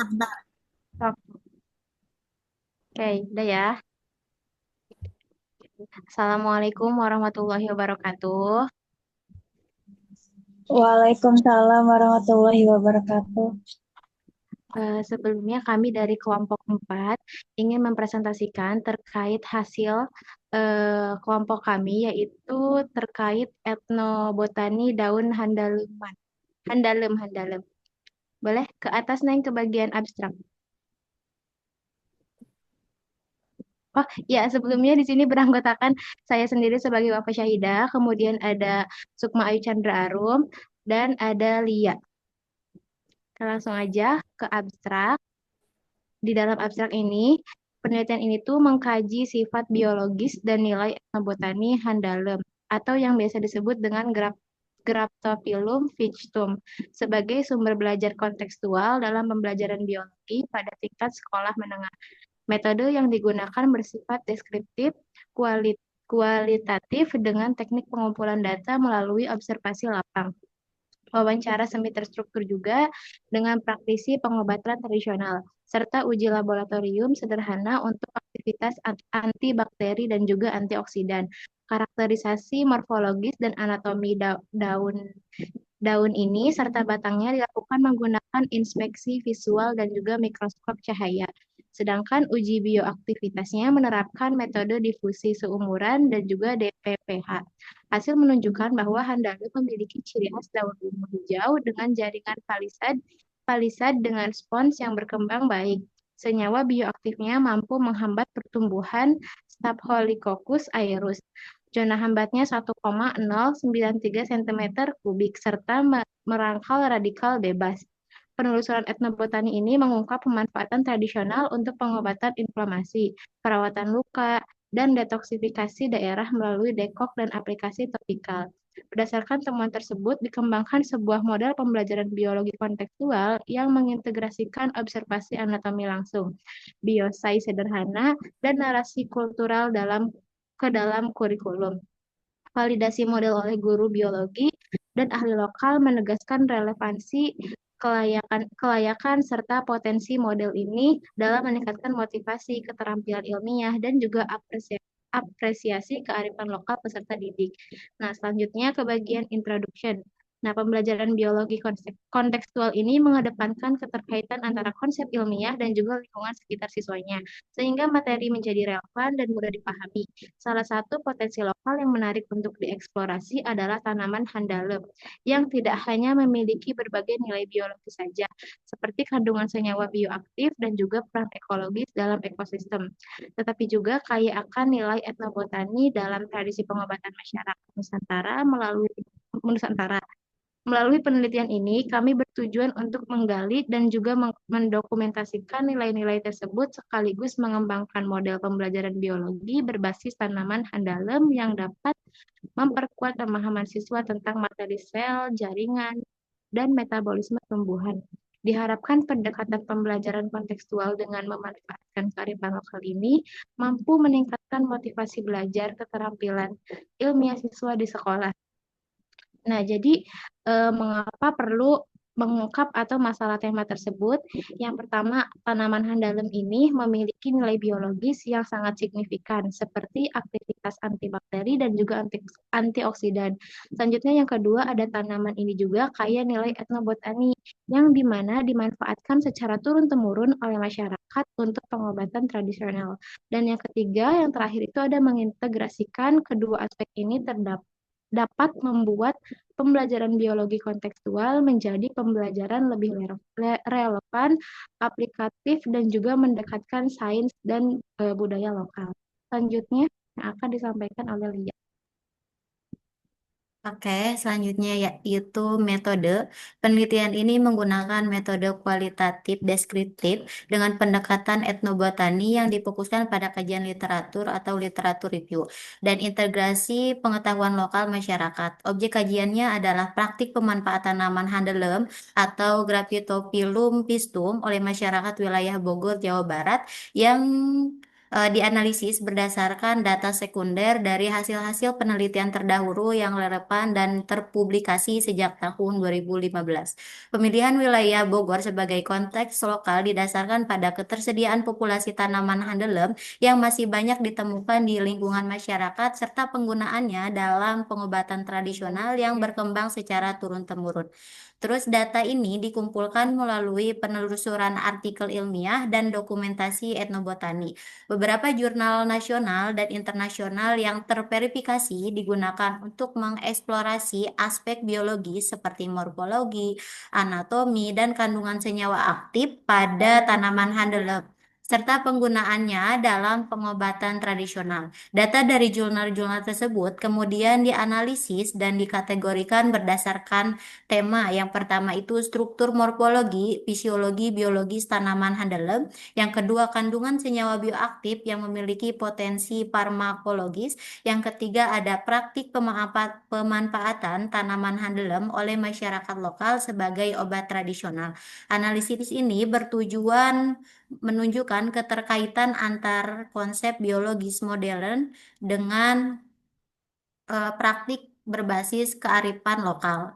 bentar. Oke, udah ya. Assalamualaikum warahmatullahi wabarakatuh. Waalaikumsalam warahmatullahi wabarakatuh. Sebelumnya kami dari kelompok 4 ingin mempresentasikan terkait hasil kelompok kami yaitu terkait etnobotani daun handaleman. Handalem. Boleh ke atas naik ke bagian abstrak. Oh ya, sebelumnya di sini beranggotakan saya sendiri sebagai Wafa Syahidah, kemudian ada Sukma Ayu Chandra Arum, dan ada Lia. Kita langsung aja ke abstrak. Di dalam abstrak ini, penelitian ini tuh mengkaji sifat biologis dan nilai etnobotani Handalem atau yang biasa disebut dengan Graptophyllum fictum sebagai sumber belajar kontekstual dalam pembelajaran biologi pada tingkat sekolah menengah. Metode yang digunakan bersifat deskriptif, kualitatif dengan teknik pengumpulan data melalui observasi lapang. Wawancara semi terstruktur juga dengan praktisi pengobatan tradisional, serta uji laboratorium sederhana untuk aktivitas antibakteri dan juga antioksidan. Karakterisasi morfologis dan anatomi daun daun ini serta batangnya dilakukan menggunakan inspeksi visual dan juga mikroskop cahaya. Sedangkan uji bioaktivitasnya menerapkan metode difusi seumuran dan juga DPPH. Hasil menunjukkan bahwa handalnya memiliki ciri khas daun ungu hijau dengan jaringan palisad dengan spons yang berkembang baik. Senyawa bioaktifnya mampu menghambat pertumbuhan Staphylococcus aureus. Zona hambatnya 1,093 cm kubik serta merangkal radikal bebas. Penelusuran etnobotani ini mengungkap pemanfaatan tradisional untuk pengobatan inflamasi, perawatan luka, dan detoksifikasi daerah melalui dekok dan aplikasi topikal. Berdasarkan temuan tersebut, dikembangkan sebuah model pembelajaran biologi kontekstual yang mengintegrasikan observasi anatomi langsung, biosai sederhana, dan narasi kultural ke dalam kurikulum. Validasi model oleh guru biologi dan ahli lokal menegaskan relevansi kelayakan serta potensi model ini dalam meningkatkan motivasi, keterampilan ilmiah, dan juga apresiasi kearifan lokal peserta didik. Nah, selanjutnya ke bagian introduction. Nah, pembelajaran biologi kontekstual ini mengedepankan keterkaitan antara konsep ilmiah dan juga lingkungan sekitar siswanya, sehingga materi menjadi relevan dan mudah dipahami. Salah satu potensi lokal yang menarik untuk dieksplorasi adalah tanaman handalem, yang tidak hanya memiliki berbagai nilai biologi saja, seperti kandungan senyawa bioaktif dan juga peran ekologis dalam ekosistem, tetapi juga kaya akan nilai etnobotani dalam tradisi pengobatan masyarakat Nusantara. Melalui penelitian ini, kami bertujuan untuk menggali dan juga mendokumentasikan nilai-nilai tersebut sekaligus mengembangkan model pembelajaran biologi berbasis tanaman handalem yang dapat memperkuat pemahaman siswa tentang materi sel, jaringan, dan metabolisme tumbuhan. Diharapkan pendekatan pembelajaran kontekstual dengan memanfaatkan kearifan lokal ini mampu meningkatkan motivasi belajar keterampilan ilmiah siswa di sekolah. Nah, jadi mengapa perlu mengungkap atau masalah tema tersebut? Yang pertama, tanaman handalem ini memiliki nilai biologis yang sangat signifikan, seperti aktivitas antibakteri dan juga antioksidan. Selanjutnya, yang kedua, ada tanaman ini juga kaya nilai etnobotani, yang dimana dimanfaatkan secara turun-temurun oleh masyarakat untuk pengobatan tradisional. Dan yang ketiga, yang terakhir itu ada mengintegrasikan kedua aspek ini dapat membuat pembelajaran biologi kontekstual menjadi pembelajaran lebih relevan, aplikatif, dan juga mendekatkan sains dan budaya lokal. Selanjutnya yang akan disampaikan oleh Lia. Oke, selanjutnya yaitu metode. Penelitian ini menggunakan metode kualitatif deskriptif dengan pendekatan etnobotani yang difokuskan pada kajian literatur atau literatur review dan integrasi pengetahuan lokal masyarakat. Objek kajiannya adalah praktik pemanfaatan tanaman handelem atau Graphitophyllum pistum oleh masyarakat wilayah Bogor, Jawa Barat yang dianalisis berdasarkan data sekunder dari hasil-hasil penelitian terdahulu yang relevan dan terpublikasi sejak tahun 2015. Pemilihan wilayah Bogor sebagai konteks lokal didasarkan pada ketersediaan populasi tanaman handelem yang masih banyak ditemukan di lingkungan masyarakat serta penggunaannya dalam pengobatan tradisional yang berkembang secara turun-temurun. Terus data ini dikumpulkan melalui penelusuran artikel ilmiah dan dokumentasi etnobotani. Beberapa jurnal nasional dan internasional yang terverifikasi digunakan untuk mengeksplorasi aspek biologis seperti morfologi, anatomi, dan kandungan senyawa aktif pada tanaman handelem serta penggunaannya dalam pengobatan tradisional. Data dari jurnal-jurnal tersebut kemudian dianalisis dan dikategorikan berdasarkan tema. Yang pertama itu struktur morfologi, fisiologi, biologis tanaman handelem. Yang kedua, kandungan senyawa bioaktif yang memiliki potensi farmakologis. Yang ketiga, ada praktik pemanfaatan tanaman handelem oleh masyarakat lokal sebagai obat tradisional. Analisis ini bertujuan menunjukkan keterkaitan antar konsep biologis modern dengan praktik berbasis kearifan lokal.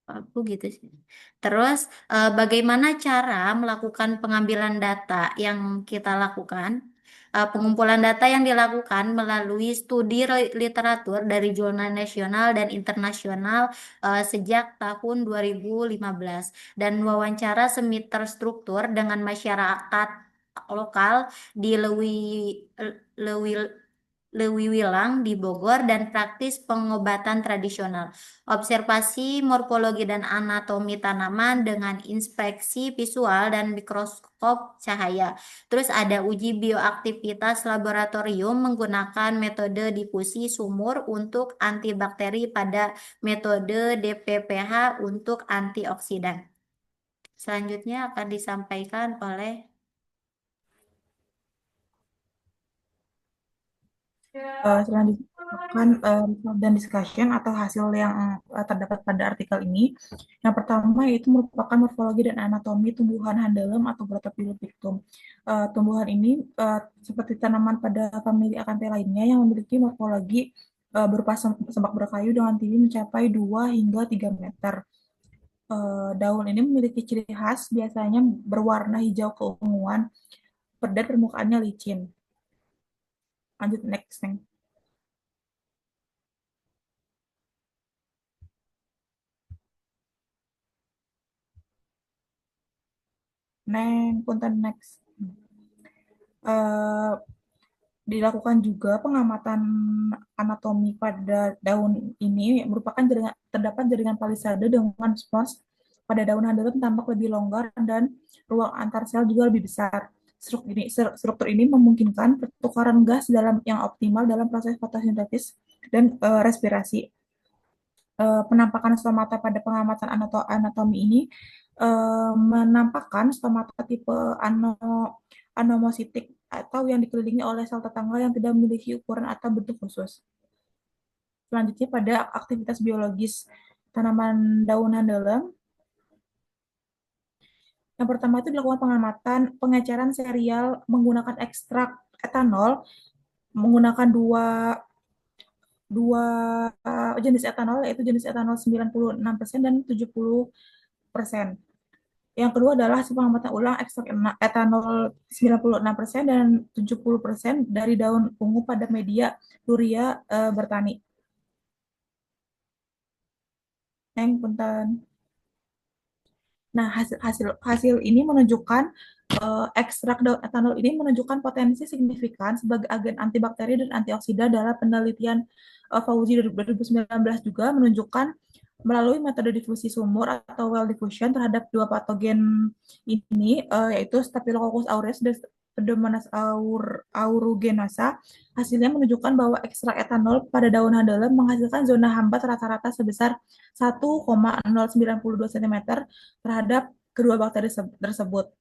Aku gitu sih. Terus, bagaimana cara melakukan pengambilan data yang kita lakukan? Pengumpulan data yang dilakukan melalui studi literatur dari jurnal nasional dan internasional sejak tahun 2015 dan wawancara semi terstruktur dengan masyarakat lokal di Lewiwilang di Bogor dan praktis pengobatan tradisional. Observasi morfologi dan anatomi tanaman dengan inspeksi visual dan mikroskop cahaya. Terus ada uji bioaktivitas laboratorium menggunakan metode difusi sumur untuk antibakteri pada metode DPPH untuk antioksidan. Selanjutnya akan disampaikan oleh Selanjutnya akan result dan discussion atau hasil yang terdapat pada artikel ini. Yang pertama yaitu merupakan morfologi dan anatomi tumbuhan handelem atau Protophyllum. Tumbuhan ini seperti tanaman pada famili Acanthia lainnya yang memiliki morfologi berupa semak berkayu dengan tinggi mencapai 2 hingga 3 meter. Daun ini memiliki ciri khas biasanya berwarna hijau keunguan dan permukaannya licin. Lanjut next. Punten next. Dilakukan juga pengamatan anatomi pada daun ini merupakan terdapat jaringan palisade dengan spons pada daun handelem tampak lebih longgar dan ruang antar sel juga lebih besar. Struktur ini memungkinkan pertukaran gas yang optimal dalam proses fotosintesis dan respirasi. Penampakan stomata pada pengamatan anatomi ini menampakkan stomata tipe anomositik atau yang dikelilingi oleh sel tetangga yang tidak memiliki ukuran atau bentuk khusus. Selanjutnya pada aktivitas biologis tanaman daun handelem. Yang pertama itu dilakukan pengamatan pengecaran serial menggunakan ekstrak etanol menggunakan dua jenis etanol, yaitu jenis etanol 96% dan 70%. Yang kedua adalah hasil pengamatan ulang ekstrak etanol 96% dan 70% dari daun ungu pada media Luria bertani. Punten. Nah, hasil ini menunjukkan ekstrak daun etanol ini menunjukkan potensi signifikan sebagai agen antibakteri dan antioksidan dalam penelitian Fauzi 2019 juga menunjukkan melalui metode difusi sumur atau well diffusion terhadap dua patogen ini, yaitu Staphylococcus aureus dan Pseudomonas aeruginosa. Hasilnya menunjukkan bahwa ekstrak etanol pada daun handelem menghasilkan zona hambat rata-rata sebesar 1,092 cm terhadap kedua bakteri tersebut.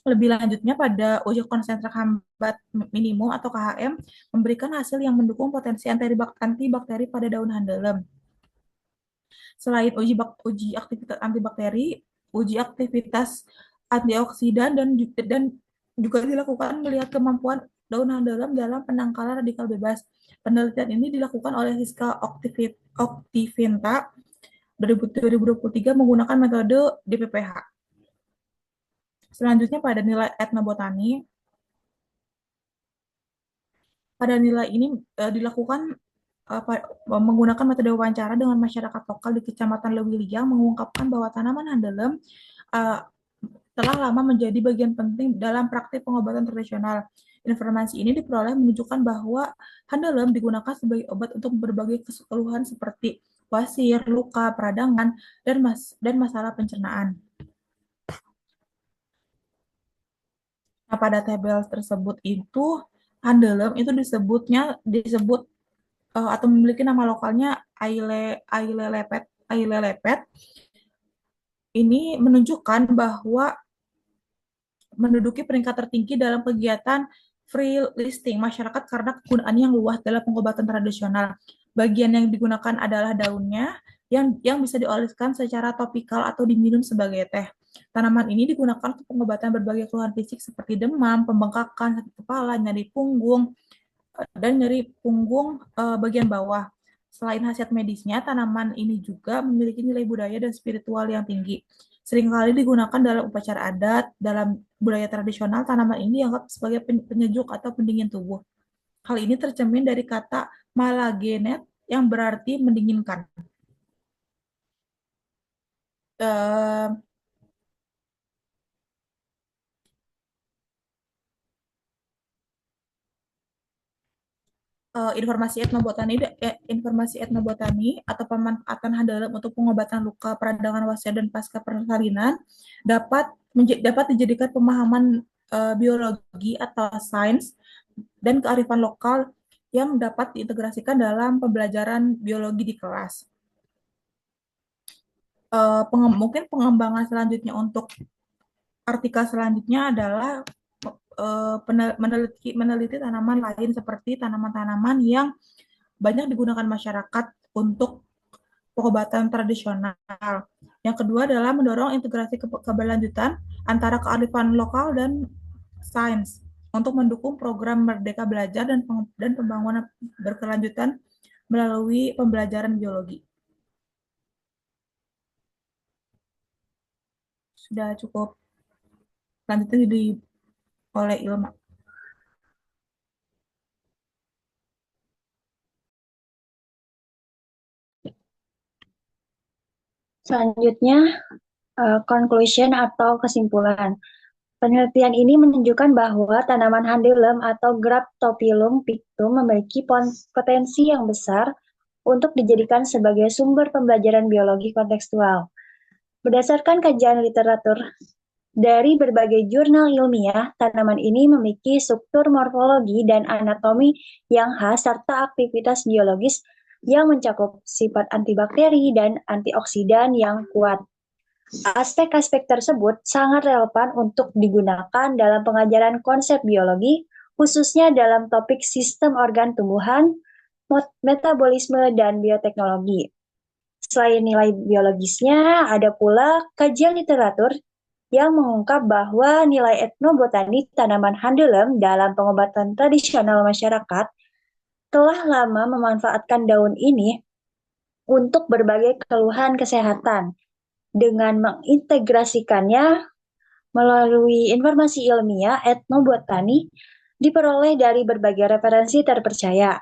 Lebih lanjutnya pada uji konsentrat hambat minimum atau KHM memberikan hasil yang mendukung potensi antibakteri pada daun handelem. Selain uji aktivitas antibakteri, uji aktivitas antioksidan dan juga dilakukan melihat kemampuan daun handalam dalam penangkalan radikal bebas. Penelitian ini dilakukan oleh Siska Oktivinta 2023 menggunakan metode DPPH. Selanjutnya pada nilai etnobotani, pada nilai ini dilakukan menggunakan metode wawancara dengan masyarakat lokal di Kecamatan Lewiliang mengungkapkan bahwa tanaman handelem telah lama menjadi bagian penting dalam praktik pengobatan tradisional. Informasi ini diperoleh menunjukkan bahwa handelem digunakan sebagai obat untuk berbagai keluhan seperti wasir, luka, peradangan, dan masalah pencernaan. Nah, pada tabel tersebut itu handelem itu disebut atau memiliki nama lokalnya Aile lepet. Ini menunjukkan bahwa menduduki peringkat tertinggi dalam kegiatan free listing masyarakat karena kegunaan yang luas dalam pengobatan tradisional. Bagian yang digunakan adalah daunnya yang bisa dioleskan secara topikal atau diminum sebagai teh. Tanaman ini digunakan untuk pengobatan berbagai keluhan fisik seperti demam, pembengkakan, sakit kepala, nyeri punggung, dan nyeri punggung bagian bawah. Selain khasiat medisnya, tanaman ini juga memiliki nilai budaya dan spiritual yang tinggi. Seringkali digunakan dalam upacara adat, dalam budaya tradisional, tanaman ini dianggap sebagai penyejuk atau pendingin tubuh. Hal ini tercermin dari kata malagenet yang berarti mendinginkan. Informasi etnobotani atau pemanfaatan handalam untuk pengobatan luka, peradangan, wasiat, dan pasca persalinan dapat dijadikan pemahaman biologi atau sains dan kearifan lokal yang dapat diintegrasikan dalam pembelajaran biologi di kelas. Mungkin pengembangan selanjutnya untuk artikel selanjutnya adalah meneliti tanaman lain seperti tanaman-tanaman yang banyak digunakan masyarakat untuk pengobatan tradisional. Yang kedua adalah mendorong integrasi keberlanjutan antara kearifan lokal dan sains untuk mendukung program Merdeka Belajar dan pembangunan berkelanjutan melalui pembelajaran biologi. Sudah cukup. Selanjutnya oleh Ilma. Selanjutnya, conclusion atau kesimpulan. Penelitian ini menunjukkan bahwa tanaman handelem atau Graptopilum pictum memiliki potensi yang besar untuk dijadikan sebagai sumber pembelajaran biologi kontekstual. Berdasarkan kajian literatur dari berbagai jurnal ilmiah, tanaman ini memiliki struktur morfologi dan anatomi yang khas serta aktivitas biologis yang mencakup sifat antibakteri dan antioksidan yang kuat. Aspek-aspek tersebut sangat relevan untuk digunakan dalam pengajaran konsep biologi, khususnya dalam topik sistem organ tumbuhan, metabolisme, dan bioteknologi. Selain nilai biologisnya, ada pula kajian literatur yang mengungkap bahwa nilai etnobotani tanaman handelem dalam pengobatan tradisional masyarakat telah lama memanfaatkan daun ini untuk berbagai keluhan kesehatan dengan mengintegrasikannya melalui informasi ilmiah. Etnobotani diperoleh dari berbagai referensi terpercaya.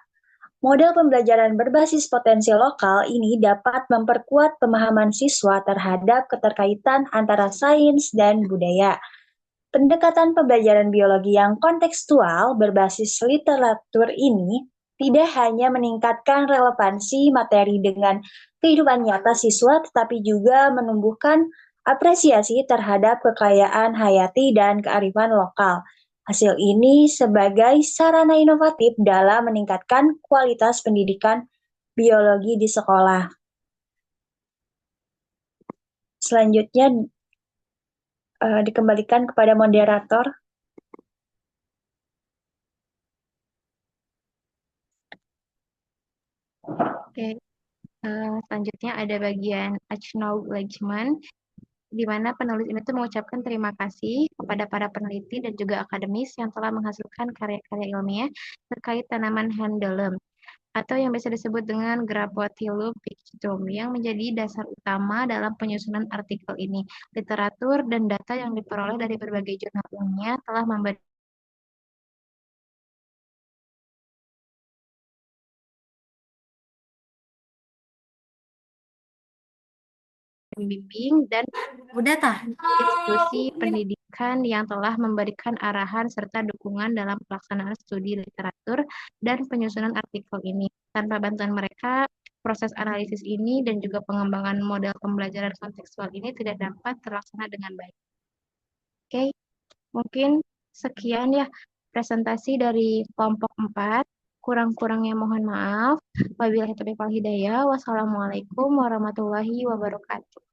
Model pembelajaran berbasis potensi lokal ini dapat memperkuat pemahaman siswa terhadap keterkaitan antara sains dan budaya. Pendekatan pembelajaran biologi yang kontekstual berbasis literatur ini tidak hanya meningkatkan relevansi materi dengan kehidupan nyata siswa, tetapi juga menumbuhkan apresiasi terhadap kekayaan hayati dan kearifan lokal. Hasil ini sebagai sarana inovatif dalam meningkatkan kualitas pendidikan biologi di sekolah. Selanjutnya dikembalikan kepada moderator. Oke, selanjutnya ada bagian acknowledgement. di mana penulis ini tuh mengucapkan terima kasih kepada para peneliti dan juga akademis yang telah menghasilkan karya-karya ilmiah terkait tanaman Handlem atau yang biasa disebut dengan Grapotillum pictum yang menjadi dasar utama dalam penyusunan artikel ini. Literatur dan data yang diperoleh dari berbagai jurnal ilmiah telah memberi pembimbing dan Udah tah? institusi pendidikan yang telah memberikan arahan serta dukungan dalam pelaksanaan studi literatur dan penyusunan artikel ini. Tanpa bantuan mereka, proses analisis ini dan juga pengembangan model pembelajaran kontekstual ini tidak dapat terlaksana dengan baik. Oke, mungkin sekian ya presentasi dari kelompok 4. Kurang-kurangnya mohon maaf. Wabillahi taufiq wal hidayah. Wassalamualaikum warahmatullahi wabarakatuh.